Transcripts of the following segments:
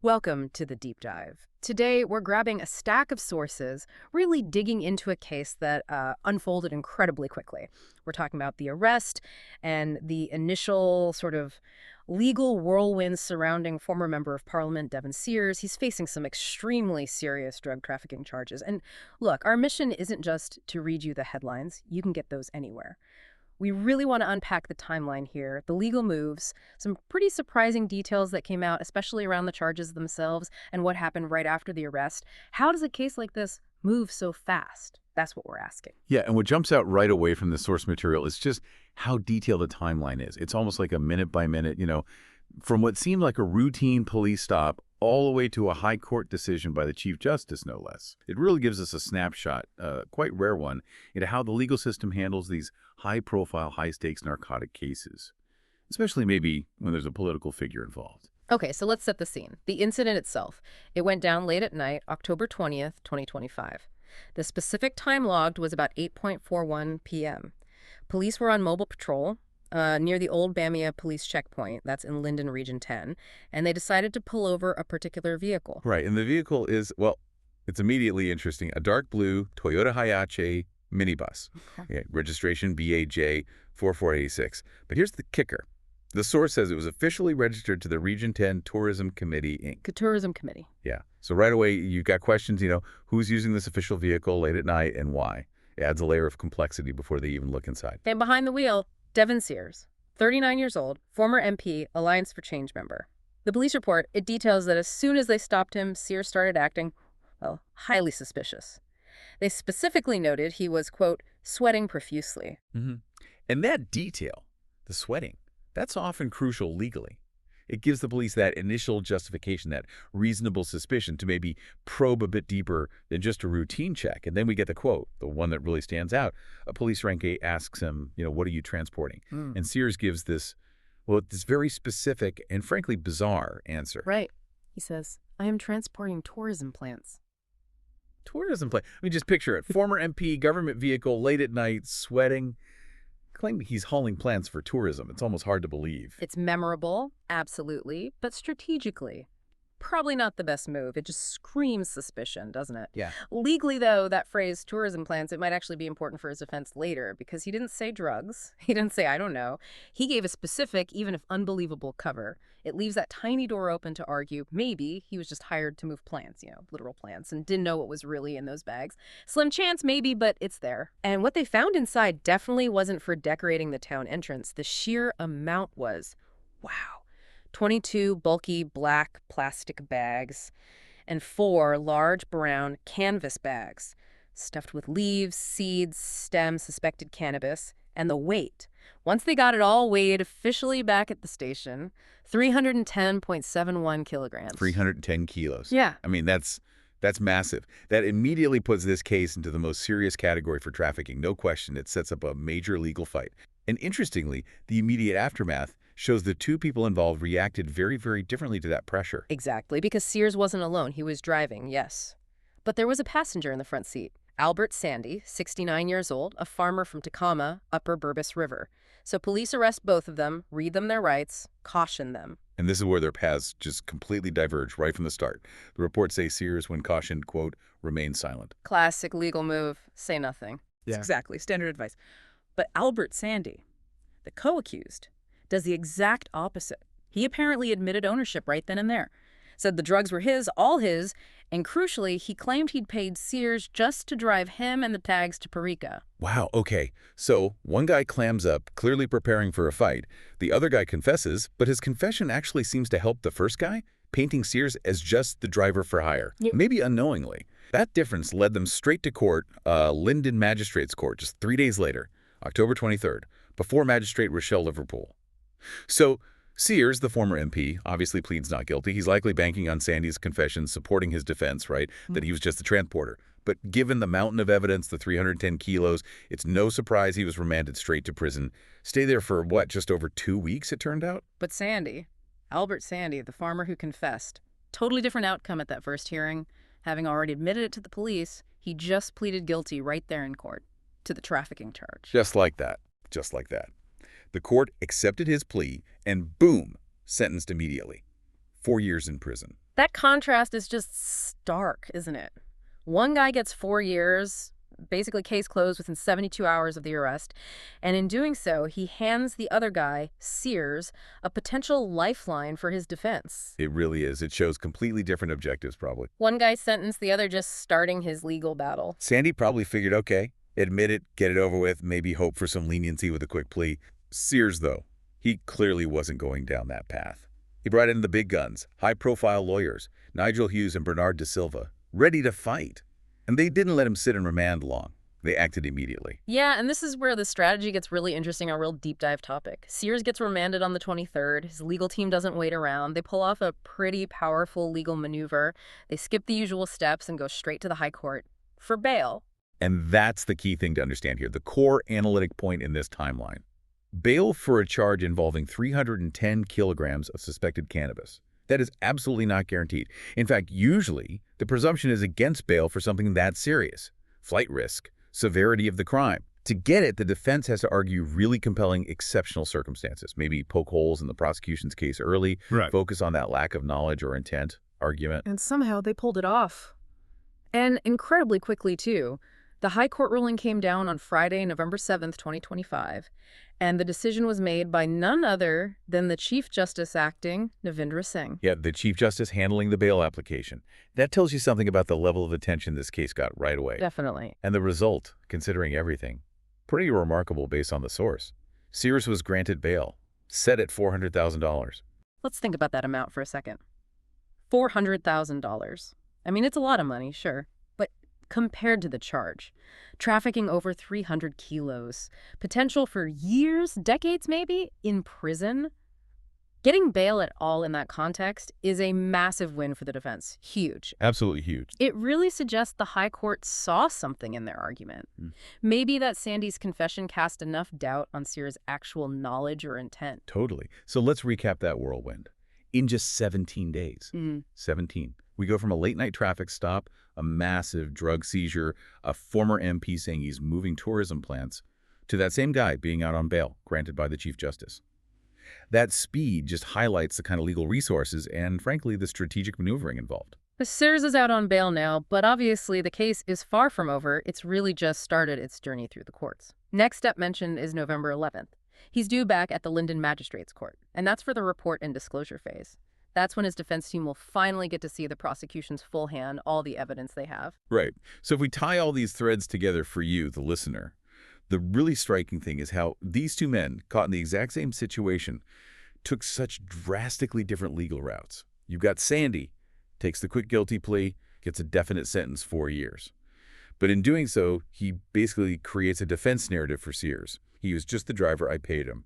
Welcome to the Deep Dive. Today, we're grabbing a stack of sources, really digging into a case that unfolded incredibly quickly. We're talking about the arrest and the initial sort of legal whirlwind surrounding former Member of Parliament Devin Sears. He's facing some extremely serious drug trafficking charges. And look, our mission isn't just to read you the headlines. You can get those anywhere. We really want to unpack the timeline here, the legal moves, some pretty surprising details that came out, especially around the charges themselves and what happened right after the arrest. How does a case like this move so fast? That's what we're asking. Yeah, and what jumps out right away from the source material is just how detailed the timeline is. It's almost like a minute by minute, from what seemed like a routine police stop all the way to a high court decision by the Chief Justice, no less. It really gives us a snapshot, quite rare one, into how the legal system handles these high-profile, high-stakes narcotic cases, especially maybe when there's a political figure involved. Okay, so let's set the scene. The incident itself, it went down late at night, October 20th, 2025. The specific time logged was about 8:41 p.m. Police were on mobile patrol near the Old Bamia Police Checkpoint, that's in Linden Region 10, and they decided to pull over a particular vehicle. Right, and the vehicle is, well, it's immediately interesting, a dark blue Toyota Hiace minibus. Okay. Registration BAJ 4486. But here's the kicker. The source says it was officially registered to the Region 10 Tourism Committee, Inc. Tourism Committee. Yeah. So right away, you've got questions, who's using this official vehicle late at night and why? It adds a layer of complexity before they even look inside. And behind the wheel, Devin Sears, 39 years old, former MP, Alliance for Change member. The police report, it details that as soon as they stopped him, Sears started acting, well, highly suspicious. They specifically noted he was, quote, sweating profusely. Mm-hmm. And that detail, the sweating, that's often crucial legally. It gives the police that initial justification, that reasonable suspicion to maybe probe a bit deeper than just a routine check. And then we get the quote, the one that really stands out. A police rankee asks him, what are you transporting? And Sears gives this very specific and frankly bizarre answer. Right. He says, I am transporting tourism plants. Tourism plant. I mean, just picture it. Former MP, government vehicle, late at night, sweating, claiming he's hauling plants for tourism. It's almost hard to believe. It's memorable, absolutely, but strategically, probably not the best move. It just screams suspicion, doesn't it? Yeah. Legally, though, that phrase, tourism plants, it might actually be important for his defense later because he didn't say drugs. He didn't say, I don't know. He gave a specific, even if unbelievable, cover. It leaves that tiny door open to argue maybe he was just hired to move plants, literal plants, and didn't know what was really in those bags. Slim chance, maybe, but it's there. And what they found inside definitely wasn't for decorating the town entrance. The sheer amount was, wow, 22 bulky black plastic bags and 4 large brown canvas bags stuffed with leaves, seeds, stems, suspected cannabis, and the weight. Once they got it all weighed officially back at the station, 310.71 kilograms. 310 kilos. Yeah. I mean, that's massive. That immediately puts this case into the most serious category for trafficking. No question, it sets up a major legal fight. And interestingly, the immediate aftermath shows the two people involved reacted very, very differently to that pressure. Exactly, because Sears wasn't alone. He was driving, yes. But there was a passenger in the front seat. Albert Sandy, 69 years old, a farmer from Tacoma, Upper Burbus River. So police arrest both of them, read them their rights, caution them. And this is where their paths just completely diverge right from the start. The reports say Sears, when cautioned, quote, remained silent. Classic legal move, say nothing. Yeah. Exactly, standard advice. But Albert Sandy, the co-accused, does the exact opposite. He apparently admitted ownership right then and there. Said the drugs were his, all his, and crucially, he claimed he'd paid Sears just to drive him and the tags to Parika. Wow, okay. So one guy clams up, clearly preparing for a fight. The other guy confesses, but his confession actually seems to help the first guy, painting Sears as just the driver for hire, maybe unknowingly. That difference led them straight to court, Linden Magistrates Court, just 3 days later, October 23rd, before Magistrate Rochelle Liverpool. So Sears, the former MP, obviously pleads not guilty. He's likely banking on Sandy's confession, supporting his defense, right, that he was just a transporter. But given the mountain of evidence, the 310 kilos, it's no surprise he was remanded straight to prison. Stay there for, what, just over 2 weeks, it turned out? But Sandy, Albert Sandy, the farmer who confessed, totally different outcome at that first hearing. Having already admitted it to the police, he just pleaded guilty right there in court to the trafficking charge. Just like that. Just like that. The court accepted his plea and boom, sentenced immediately. 4 years in prison. That contrast is just stark, isn't it? One guy gets 4 years, basically case closed within 72 hours of the arrest, and in doing so, he hands the other guy, Sears, a potential lifeline for his defense. It really is. It shows completely different objectives, probably. One guy sentenced, the other just starting his legal battle. Sandy probably figured, okay, admit it, get it over with, maybe hope for some leniency with a quick plea. Sears, though, he clearly wasn't going down that path. He brought in the big guns, high-profile lawyers, Nigel Hughes and Bernard Da Silva, ready to fight. And they didn't let him sit in remand long. They acted immediately. Yeah, and this is where the strategy gets really interesting, a real deep dive topic. Sears gets remanded on the 23rd. His legal team doesn't wait around. They pull off a pretty powerful legal maneuver. They skip the usual steps and go straight to the high court for bail. And that's the key thing to understand here, the core analytic point in this timeline. Bail for a charge involving 310 kilograms of suspected cannabis. That is absolutely not guaranteed. In fact, usually, the presumption is against bail for something that serious. Flight risk, severity of the crime. To get it, the defense has to argue really compelling exceptional circumstances. Maybe poke holes in the prosecution's case early, focus on that lack of knowledge or intent argument. And somehow they pulled it off. And incredibly quickly, too. The high court ruling came down on Friday, November 7th, 2025. And the decision was made by none other than the Chief Justice acting, Navindra Singh. Yeah, the Chief Justice handling the bail application. That tells you something about the level of attention this case got right away. Definitely. And the result, considering everything, pretty remarkable based on the source. Sears was granted bail, set at $400,000. Let's think about that amount for a second. $400,000. I mean, it's a lot of money, sure. But compared to the charge, trafficking over 300 kilos, potential for years, decades maybe, in prison. Getting bail at all in that context is a massive win for the defense. Huge. Absolutely huge. It really suggests the high court saw something in their argument. Maybe that Sandy's confession cast enough doubt on Sears' actual knowledge or intent. Totally. So let's recap that whirlwind. In just 17 days. 17. We go from a late-night traffic stop, a massive drug seizure, a former MP saying he's moving tourism plants, to that same guy being out on bail, granted by the Chief Justice. That speed just highlights the kind of legal resources and, frankly, the strategic maneuvering involved. Sears is out on bail now, but obviously the case is far from over. It's really just started its journey through the courts. Next step mentioned is November 11th. He's due back at the Linden Magistrates Court, and that's for the report and disclosure phase. That's when his defense team will finally get to see the prosecution's full hand, all the evidence they have. Right. So if we tie all these threads together for you, the listener, the really striking thing is how these two men, caught in the exact same situation, took such drastically different legal routes. You've got Sandy, takes the quick guilty plea, gets a definite sentence, 4 years. But in doing so, he basically creates a defense narrative for Sears. He was just the driver, I paid him.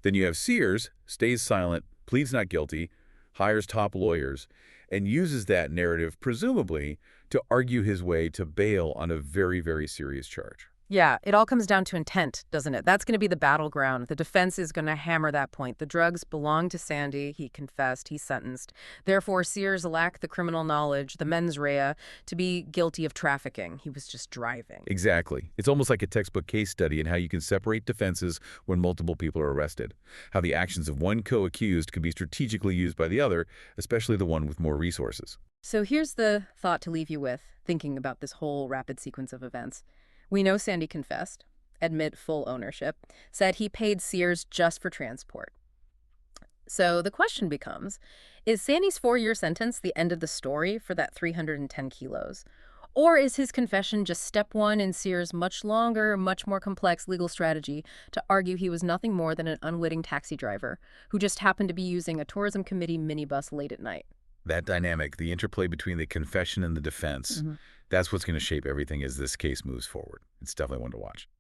Then you have Sears, stays silent, pleads not guilty, hires top lawyers, and uses that narrative, presumably, to argue his way to bail on a very, very serious charge. Yeah, it all comes down to intent, doesn't it? That's going to be the battleground. The defense is going to hammer that point. The drugs belong to Sandy. He confessed. He's sentenced. Therefore, Sears lacked the criminal knowledge, the mens rea, to be guilty of trafficking. He was just driving. Exactly. It's almost like a textbook case study in how you can separate defenses when multiple people are arrested. How the actions of one co-accused could be strategically used by the other, especially the one with more resources. So here's the thought to leave you with, thinking about this whole rapid sequence of events. We know Sandy confessed, admit full ownership, said he paid Sears just for transport. So the question becomes, is Sandy's 4-year sentence the end of the story for that 310 kilos? Or is his confession just step one in Sears' much longer, much more complex legal strategy to argue he was nothing more than an unwitting taxi driver who just happened to be using a tourism committee minibus late at night? That dynamic, the interplay between the confession and the defense, that's what's going to shape everything as this case moves forward. It's definitely one to watch.